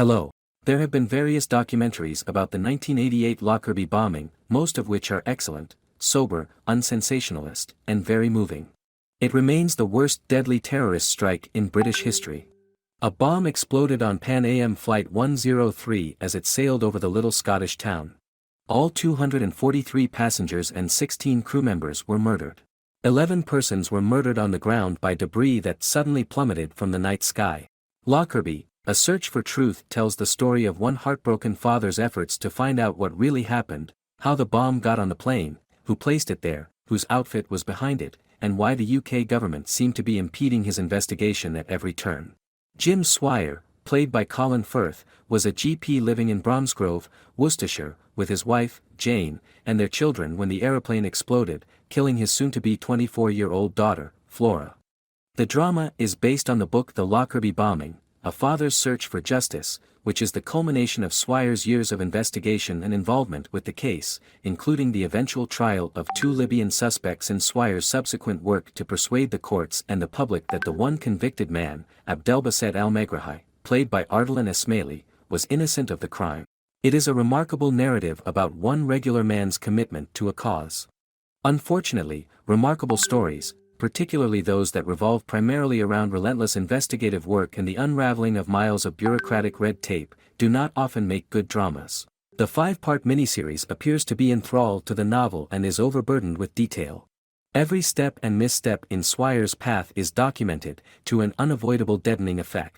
Hello. There have been various documentaries about the 1988 Lockerbie bombing, most of which are excellent, sober, unsensationalist, and very moving. It remains the worst deadly terrorist strike in British history. A bomb exploded on Pan Am Flight 103 as it sailed over the little Scottish town. All 243 passengers and 16 crew members were murdered. 11 persons were murdered on the ground by debris that suddenly plummeted from the night sky. Lockerbie, A Search for Truth tells the story of one heartbroken father's efforts to find out what really happened, how the bomb got on the plane, who placed it there, whose outfit was behind it, and why the UK government seemed to be impeding his investigation at every turn. Jim Swire, played by Colin Firth, was a GP living in Bromsgrove, Worcestershire, with his wife, Jane, and their children when the aeroplane exploded, killing his soon-to-be 24-year-old daughter, Flora. The drama is based on the book The Lockerbie Bombing, A Father's Search for Justice, which is the culmination of Swire's years of investigation and involvement with the case, including the eventual trial of 2 Libyan suspects and Swire's subsequent work to persuade the courts and the public that the one convicted man, Abdelbasset al-Megrahi, played by Ardalan Ismaili, was innocent of the crime. It is a remarkable narrative about one regular man's commitment to a cause. Unfortunately, remarkable stories, particularly those that revolve primarily around relentless investigative work and the unraveling of miles of bureaucratic red tape, do not often make good dramas. The 5-part miniseries appears to be enthralled to the novel and is overburdened with detail. Every step and misstep in Swire's path is documented, to an unavoidable deadening effect.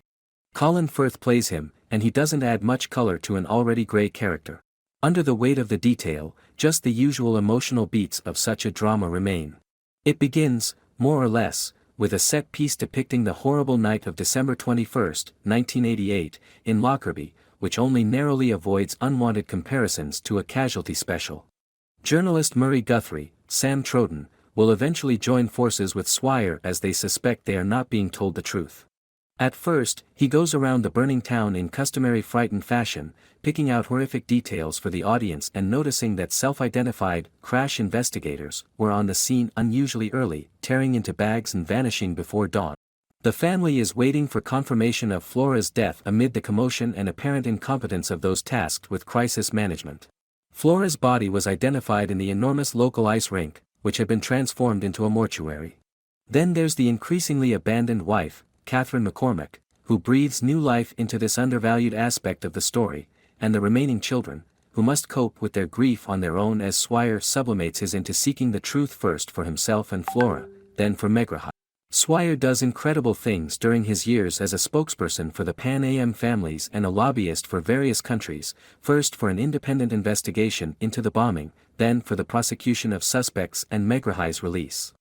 Colin Firth plays him, and he doesn't add much color to an already gray character. Under the weight of the detail, just the usual emotional beats of such a drama remain. It begins, more or less, with a set piece depicting the horrible night of December 21, 1988, in Lockerbie, which only narrowly avoids unwanted comparisons to a casualty special. Journalist Murray Guthrie, Sam Troughton, will eventually join forces with Swire as they suspect they are not being told the truth. At first, he goes around the burning town in customary frightened fashion, picking out horrific details for the audience and noticing that self-identified crash investigators were on the scene unusually early, tearing into bags and vanishing before dawn. The family is waiting for confirmation of Flora's death amid the commotion and apparent incompetence of those tasked with crisis management. Flora's body was identified in the enormous local ice rink, which had been transformed into a mortuary. Then there's the increasingly abandoned wife, Catherine McCormack, who breathes new life into this undervalued aspect of the story, and the remaining children, who must cope with their grief on their own as Swire sublimates his into seeking the truth first for himself and Flora, then for Megrahi. Swire does incredible things during his years as a spokesperson for the Pan Am families and a lobbyist for various countries, first for an independent investigation into the bombing, then for the prosecution of suspects and Megrahi's release.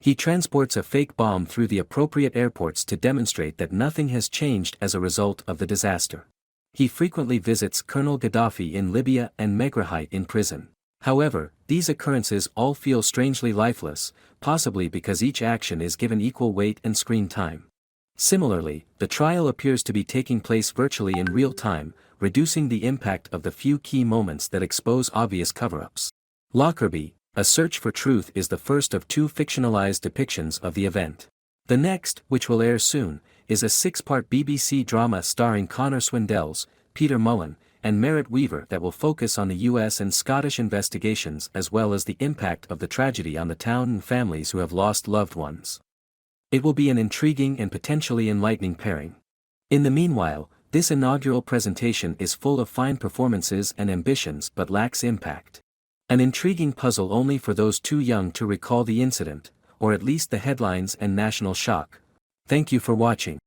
He transports a fake bomb through the appropriate airports to demonstrate that nothing has changed as a result of the disaster. He frequently visits Colonel Gaddafi in Libya and Megrahi in prison. However, these occurrences all feel strangely lifeless, possibly because each action is given equal weight and screen time. Similarly, the trial appears to be taking place virtually in real time, reducing the impact of the few key moments that expose obvious cover-ups. Lockerbie, A Search for Truth is the first of 2 fictionalized depictions of the event. The next, which will air soon, is a 6-part BBC drama starring Connor Swindells, Peter Mullen, and Merritt Weaver that will focus on the US and Scottish investigations as well as the impact of the tragedy on the town and families who have lost loved ones. It will be an intriguing and potentially enlightening pairing. In the meanwhile, this inaugural presentation is full of fine performances and ambitions but lacks impact. An intriguing puzzle only for those too young to recall the incident, or at least the headlines and national shock. Thank you for watching.